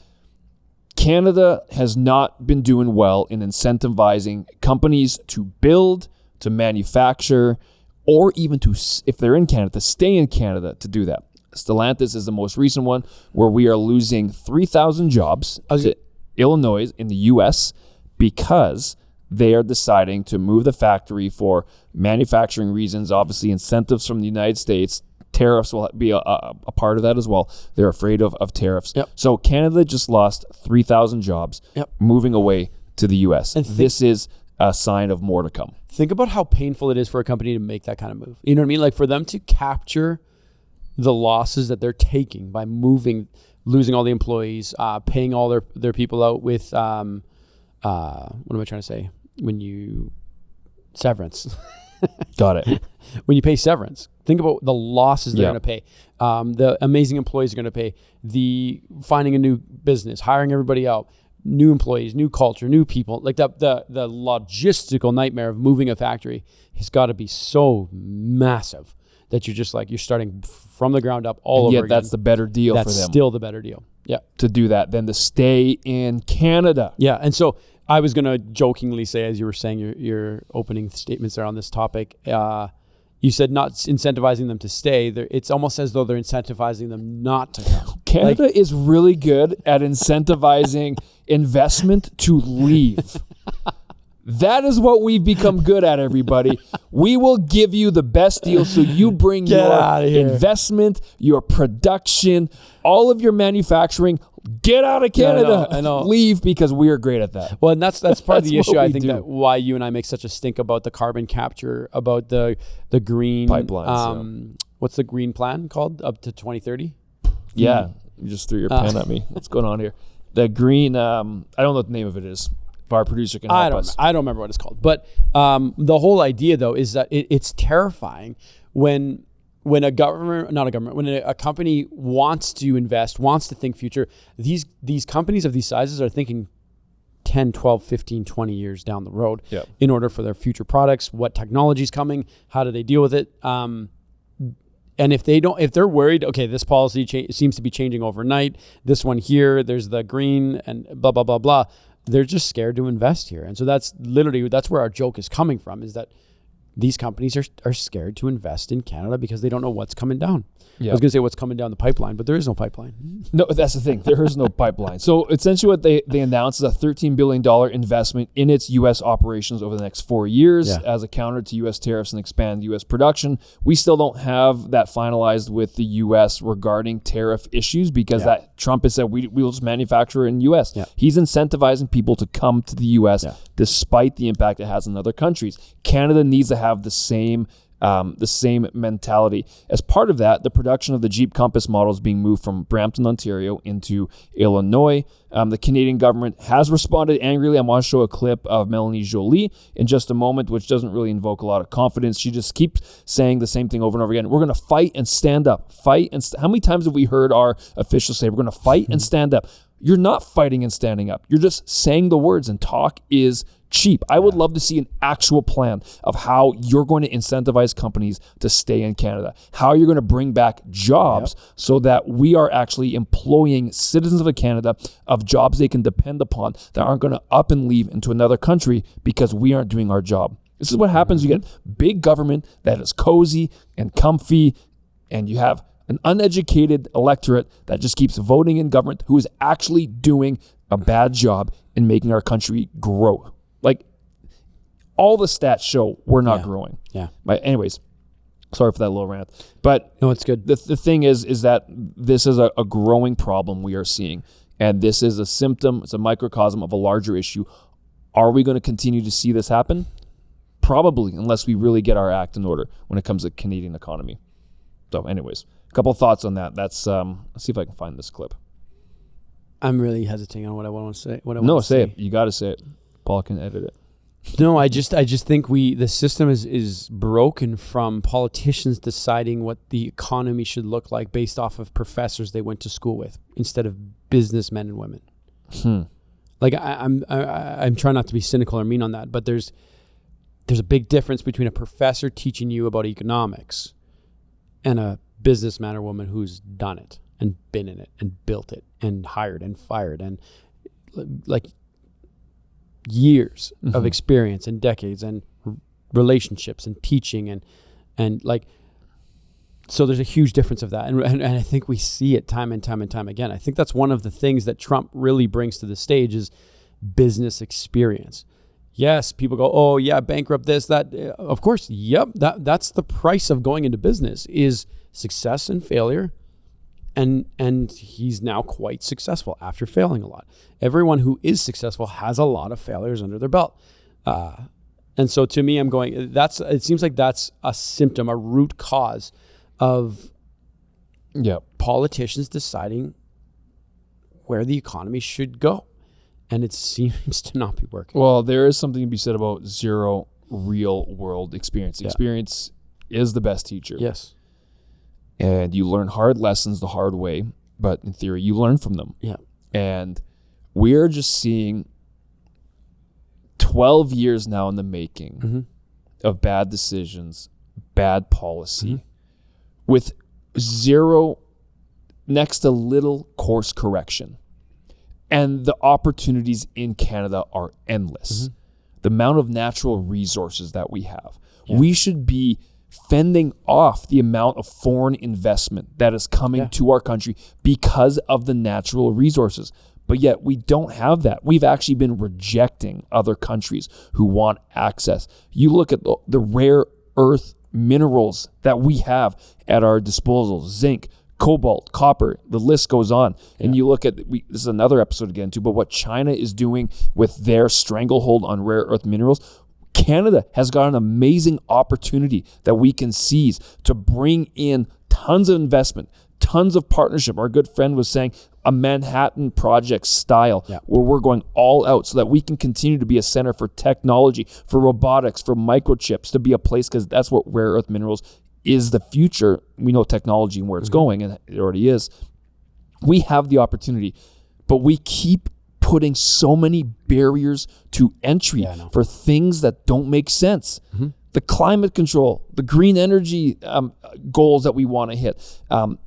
Canada has not been doing well in incentivizing companies to build, to manufacture, or even to, if they're in Canada, to stay in Canada to do that. Stellantis is the most recent one where we are losing 3,000 jobs to Illinois in the U.S. because they are deciding to move the factory for manufacturing reasons, obviously incentives from the United States. Tariffs will be a part of that as well. They're afraid of tariffs. Yep. So Canada just lost 3,000 jobs moving away to the U.S. And this is a sign of more to come. Think about how painful it is for a company to make that kind of move. You know what I mean? Like for them to capture the losses that they're taking by losing all the employees, paying all their people out with, what am I trying to say? Severance. Got it. When you pay severance, think about the losses they're going to pay. The amazing employees are going to pay. The finding a new business, hiring everybody out, new employees, new culture, new people. Like the logistical nightmare of moving a factory has got to be so massive that you're starting from the ground up all over again. That's the better deal for them. That's still the better deal. Yeah. To do that than to stay in Canada. Yeah. And so I was going to jokingly say, as you were saying your opening statements there on this topic, you said not incentivizing them to stay. It's almost as though they're incentivizing them not to come. Canada is really good at incentivizing investment to leave. That is what we've become good at, everybody. We will give you the best deal so you bring your investment, your production, all of your manufacturing. Get out of Canada. I know. Leave because we are great at that. Well, and that's part of the issue. I think that why you and I make such a stink about the carbon capture, about the green pipelines. What's the green plan called up to 2030? Yeah, you just threw your pen at me. What's going on here? The green. I don't know what the name of it is. If our producer can help us. I don't remember what it's called. But the whole idea, though, is that it's terrifying when a company wants to invest, wants to think future. These companies of these sizes are thinking 10, 12, 15, 20 years down the road in order for their future products, what technology is coming, how do they deal with it. And if they're worried, okay, this policy seems to be changing overnight. This one here, there's the green and blah, blah, blah, blah. They're just scared to invest here. And so that's where our joke is coming from, is that these companies are scared to invest in Canada because they don't know what's coming down. I was going to say what's coming down the pipeline, but there is no pipeline. No, that's the thing. There is no pipeline. So essentially what they announced is a $13 billion investment in its U.S. operations over the next 4 years as a counter to U.S. tariffs and expand U.S. production. We still don't have that finalized with the U.S. regarding tariff issues because that Trump has said we'll just manufacture in U.S. He's incentivizing people to come to the U.S. Despite the impact it has in other countries. Canada needs to have the same mentality. As part of that, the production of the Jeep Compass model is being moved from Brampton, Ontario into Illinois. The Canadian government has responded angrily. I want to show a clip of Melanie Joly in just a moment, which doesn't really invoke a lot of confidence. She just keeps saying the same thing over and over again. We're going to fight and stand up. How many times have we heard our officials say, we're going to fight and stand up? You're not fighting and standing up. You're just saying the words, and talk is cheap. I would love to see an actual plan of how you're going to incentivize companies to stay in Canada, how you're going to bring back jobs so that we are actually employing citizens of Canada of jobs they can depend upon that aren't going to up and leave into another country because we aren't doing our job. This is what happens. You get big government that is cozy and comfy, and you have an uneducated electorate that just keeps voting in government who is actually doing a bad job in making our country grow. Like, all the stats show we're not growing. Anyways, sorry for that little rant. But no, it's good. The thing is that this is a growing problem we are seeing. And this is a symptom, it's a microcosm of a larger issue. Are we going to continue to see this happen? Probably, unless we really get our act in order when it comes to the Canadian economy. So anyways, a couple of thoughts on that. Let's see if I can find this clip. I'm really hesitating on what I want to say. Say it. You got to say it. Paul can edit it. No, I just think the system is broken from politicians deciding what the economy should look like based off of professors they went to school with instead of businessmen and women. Like I'm trying not to be cynical or mean on that, but there's a big difference between a professor teaching you about economics and a businessman or woman who's done it and been in it and built it and hired and fired and like years of experience and decades and relationships and teaching and like, so there's a huge difference of that. And I think we see it time and time and time again. I think that's one of the things that Trump really brings to the stage is business experience. Yes, people go, oh yeah, bankrupt this, that. Of course, yep, that's the price of going into business is success and failure. And he's now quite successful after failing a lot. Everyone who is successful has a lot of failures under their belt. And so to me, I'm going, it seems like that's a symptom, a root cause of politicians deciding where the economy should go. And it seems to not be working. Well, there is something to be said about zero real world experience. Experience is the best teacher. Yes. And you learn hard lessons the hard way, but in theory, you learn from them. Yeah. And we're just seeing 12 years now in the making of bad decisions, bad policy, with zero, next to little course correction. And the opportunities in Canada are endless. The amount of natural resources that we have. We should be fending off the amount of foreign investment that is coming to our country because of the natural resources. But yet we don't have that. We've actually been rejecting other countries who want access. You look at the rare earth minerals that we have at our disposal, zinc, cobalt, copper, the list goes on. And you look at, this is another episode again too, but what China is doing with their stranglehold on rare earth minerals, Canada has got an amazing opportunity that we can seize to bring in tons of investment, tons of partnership. Our good friend was saying a Manhattan Project style where we're going all out so that we can continue to be a center for technology, for robotics, for microchips, to be a place, because that's what rare earth minerals is the future. We know technology and where it's going, and it already is. We have the opportunity, but we keep putting so many barriers to entry for things that don't make sense. The climate control, the green energy goals that we want to hit,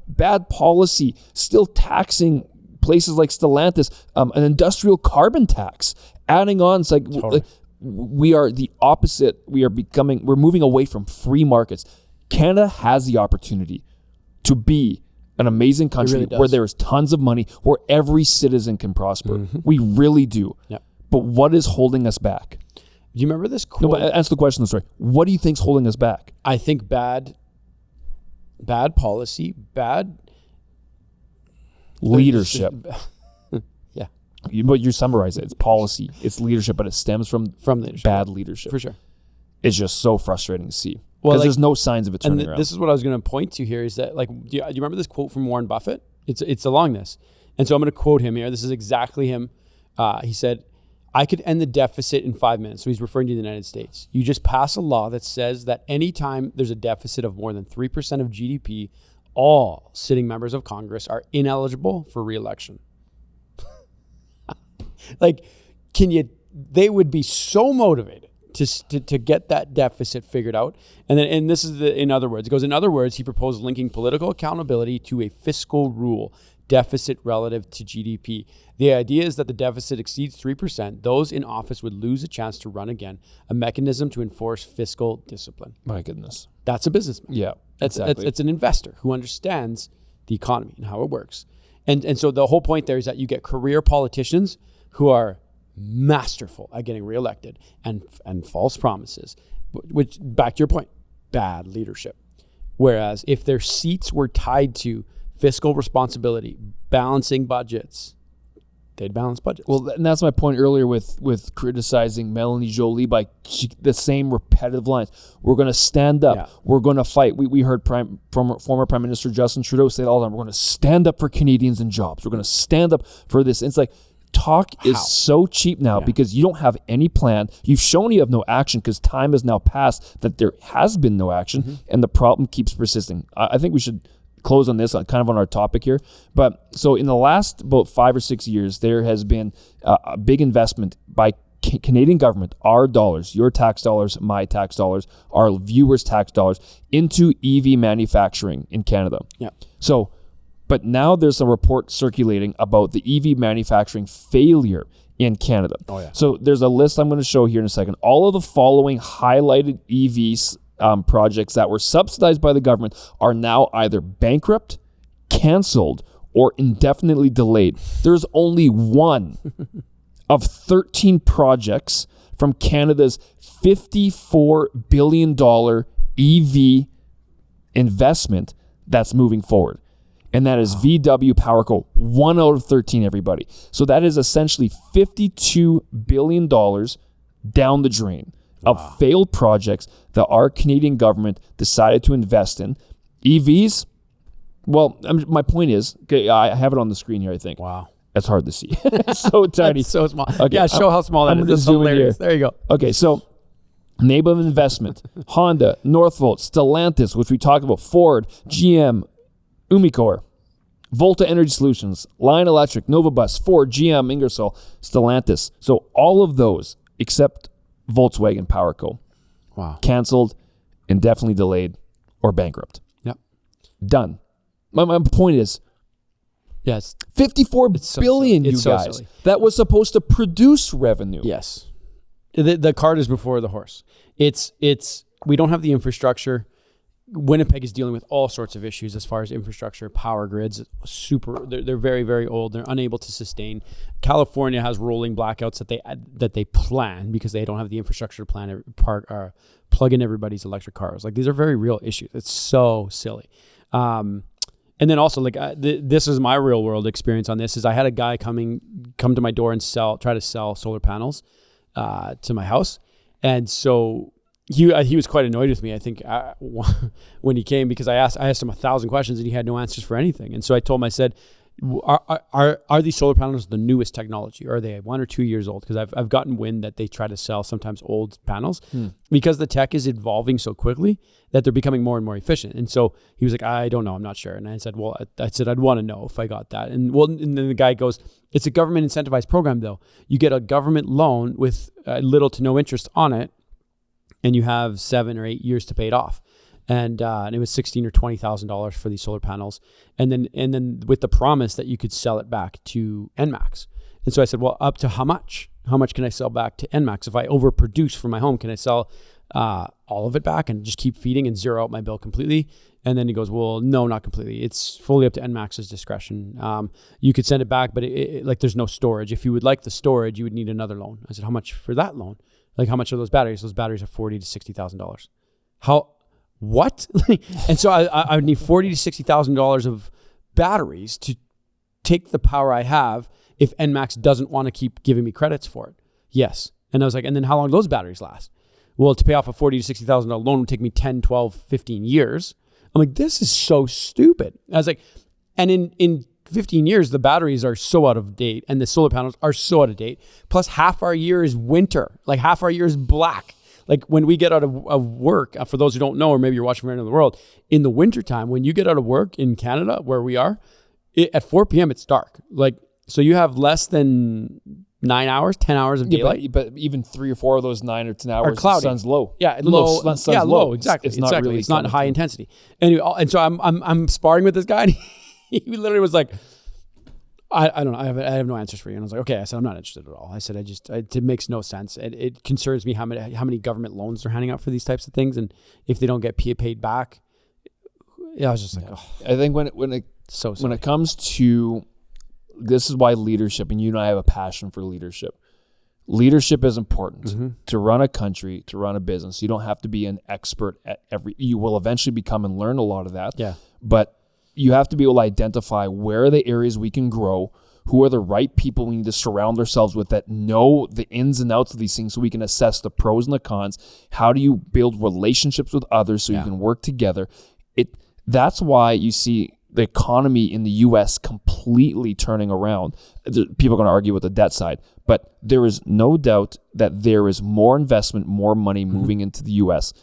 bad policy, still taxing places like Stellantis, an industrial carbon tax, adding on. It's like, we are the opposite. We're moving away from free markets. Canada has the opportunity to be an amazing country where there is tons of money, where every citizen can prosper. We really do. But what is holding us back? Do you remember this quote? No, but answer the question. Sorry. What do you think's holding us back? I think bad policy, bad leadership. But you summarize it. It's policy, it's leadership, but it stems from leadership. Bad leadership. For sure. It's just so frustrating to see. Because there's no signs of it turning around. This is what I was going to point to here is that, like, do you remember this quote from Warren Buffett? It's along this. And so I'm going to quote him here. This is exactly him. He said, I could end the deficit in 5 minutes. So he's referring to the United States. You just pass a law that says that anytime there's a deficit of more than 3% of GDP, all sitting members of Congress are ineligible for re-election. Like, they would be so motivated to get that deficit figured out. And this is in other words. It goes, in other words, he proposed linking political accountability to a fiscal rule, deficit relative to GDP. The idea is that the deficit exceeds 3%. Those in office would lose a chance to run again, a mechanism to enforce fiscal discipline. My goodness. That's a businessman. Yeah, exactly. It's an investor who understands the economy and how it works. And so the whole point there is that you get career politicians who are masterful at getting reelected and false promises, which, back to your point, bad leadership. Whereas if their seats were tied to fiscal responsibility, balancing budgets, they'd balance budgets. Well, and that's my point earlier with criticizing Melanie Joly by the same repetitive lines. We're going to stand up. Yeah. We're going to fight. We heard former Prime Minister Justin Trudeau say it all the time. We're going to stand up for Canadians and jobs. We're going to stand up for this. And it's like, talk is so cheap now because you don't have any plan. You've shown you have no action because time has now passed that there has been no action, and the problem keeps persisting. I think we should close on this, kind of on our topic here. But so in the last about 5 or 6 years, there has been a big investment by Canadian government, our dollars, your tax dollars, my tax dollars, our viewers' tax dollars, into EV manufacturing in Canada. Yeah. So, but now there's a report circulating about the EV manufacturing failure in Canada. Oh, yeah. So there's a list I'm going to show here in a second. All of the following highlighted EVs projects that were subsidized by the government are now either bankrupt, canceled, or indefinitely delayed. There's only one of 13 projects from Canada's $54 billion EV investment that's moving forward. And that is VW PowerCo, 1 out of 13, everybody. So that is essentially $52 billion down the drain of failed projects that our Canadian government decided to invest in. EVs, well, my point is, okay, I have it on the screen here, I think. Wow. That's hard to see. It's so tiny. That's so small. Okay, Yeah, show how small that is. That's hilarious. There you go. Okay, so name of investment, Honda, Northvolt, Stellantis, which we talked about, Ford, GM, Umicore, Volta Energy Solutions, Lion Electric, Novabus, Ford, GM, Ingersoll, Stellantis. So all of those, except Volkswagen PowerCo, canceled, indefinitely delayed, or bankrupt. Yep. Done. My point is, yes, $54 billion, you guys, that was supposed to produce revenue. Yes. The cart is before the horse. It's we don't have the infrastructure. Winnipeg is dealing with all sorts of issues as far as infrastructure, power grids. They're very, very old. They're unable to sustain. California has rolling blackouts that they plan because they don't have the infrastructure to plug in everybody's electric cars. Like, these are very real issues. It's so silly. And then also, like, this is my real world experience on this. Is I had a guy come to my door and try to sell solar panels to my house, and so he was quite annoyed with me, I think, when he came, because I asked him 1,000 questions and he had no answers for anything. And so I told him, I said, are these solar panels the newest technology, or are they 1 or 2 years old? Because I've gotten wind that they try to sell sometimes old panels because the tech is evolving so quickly that they're becoming more and more efficient. And so he was like, I don't know, I'm not sure. And I said, well, I'd want to know if I got that. And then the guy goes, it's a government incentivized program though. You get a government loan with little to no interest on it, and you have 7 or 8 years to pay it off. And it was $16,000 or $20,000 for these solar panels. And then with the promise that you could sell it back to NMAX. And so I said, well, up to how much? How much can I sell back to NMAX? If I overproduce for my home, can I sell all of it back and just keep feeding and zero out my bill completely? And then he goes, well, no, not completely. It's fully up to NMAX's discretion. You could send it back, but like, there's no storage. If you would like the storage, you would need another loan. I said, how much for that loan? Like, how much are those batteries? Those batteries are $40,000 to $60,000. What? And so I would need $40,000 to $60,000 of batteries to take the power I have if NMAX doesn't want to keep giving me credits for it. Yes. And I was like, and then how long do those batteries last? Well, to pay off a $40,000 to $60,000 loan would take me 10, 12, 15 years. I'm like, this is so stupid. I was like, and in 15 years, the batteries are so out of date and the solar panels are so out of date. Plus, half our year is winter. Like, half our year is black. Like, when we get out of work, for those who don't know, or maybe you're watching from around the world, in the wintertime, when you get out of work in Canada, where we are, at 4 p.m., it's dark. Like, so you have less than 9 hours, 10 hours of daylight. But even 3 or 4 of those 9 or 10 hours, the sun's low. Yeah, low. Sun's low. Exactly. It's not really. It's not high intensity. Anyway, and so I'm sparring with this guy, and he literally was like, I don't know. I have no answers for you. And I was like, okay. I said, I'm not interested at all. I said, it makes no sense. It concerns me how many government loans they're handing out for these types of things, and if they don't get paid back. Yeah, I was just like, oh. I think when it comes to, this is why leadership, and you and I have a passion for leadership. Leadership is important to run a country, to run a business. You don't have to be an expert at you will eventually become and learn a lot of that. Yeah. But you have to be able to identify where are the areas we can grow, who are the right people we need to surround ourselves with that know the ins and outs of these things so we can assess the pros and the cons. How do you build relationships with others so you can work together? That's why you see the economy in the U.S. completely turning around. People are going to argue with the debt side, but there is no doubt that there is more investment, more money moving into the U.S.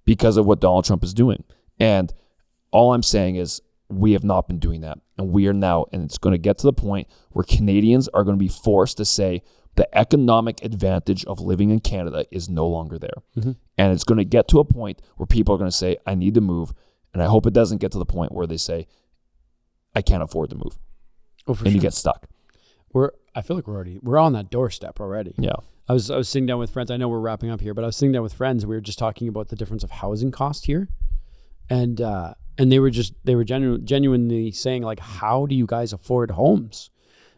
because of what Donald Trump is doing. And all I'm saying is, we have not been doing that. And we are now, and it's going to get to the point where Canadians are going to be forced to say the economic advantage of living in Canada is no longer there. Mm-hmm. And it's going to get to a point where people are going to say, I need to move. And I hope it doesn't get to the point where they say, I can't afford to move. Oh, for and sure. you get stuck. I feel like we're on that doorstep already. Yeah. I was sitting down with friends. I know we're wrapping up here, but I was sitting down with friends. And we were just talking about the difference of housing cost here. And they were genuinely saying, like, how do you guys afford homes?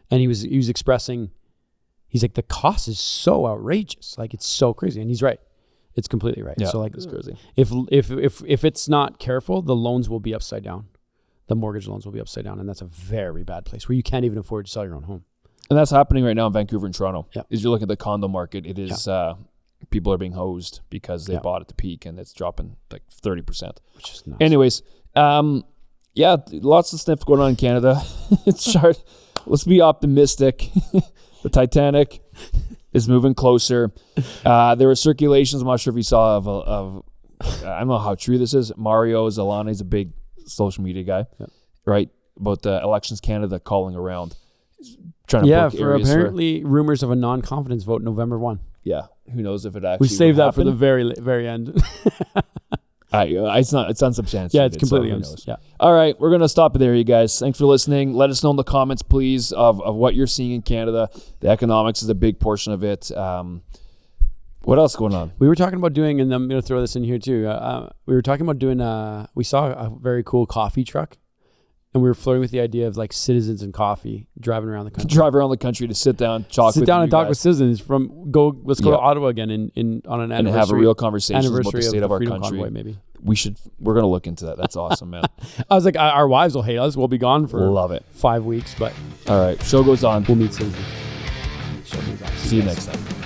And he was expressing, he's like, the cost is so outrageous, like it's so crazy, and he's right. It's completely right. Yeah, so like, it's crazy. If it's not careful, the loans will be upside down. The mortgage loans will be upside down, and that's a very bad place where you can't even afford to sell your own home. And that's happening right now in Vancouver and Toronto. Yeah. As you look at the condo market, it is people are being hosed because they bought at the peak, and it's dropping like 30%. Which is nuts. Anyways, lots of stuff going on in Canada. It's hard. Let's be optimistic. The Titanic is moving closer. There were circulations, I'm not sure if you saw, of I don't know how true this is. Mario Zalani is a big social media guy, right? About the Elections Canada calling around, trying to book for areas apparently rumors of a non-confidence vote November 1. Yeah, who knows if it actually We saved that happen. for the very end. It's unsubstantiated. Yeah, it's completely yeah. All right, we're going to stop it there, you guys. Thanks for listening. Let us know in the comments, please, of what you're seeing in Canada. The economics is a big portion of it. What else going on? We were talking about doing, and I'm going to throw this in here too. We were talking about doing, we saw a very cool coffee truck, and we were flirting with the idea of like citizens and coffee driving around the country. Drive around the country to sit down, talk with citizens Let's go to Ottawa again on an anniversary. And have a real conversation about the Anniversary state of our Freedom country. Convoy, maybe. We're going to look into that. That's awesome, man. I was like, our wives will hate us. We'll be gone for Love it. 5 weeks, but All right, show goes on. we'll meet citizens. See you next time.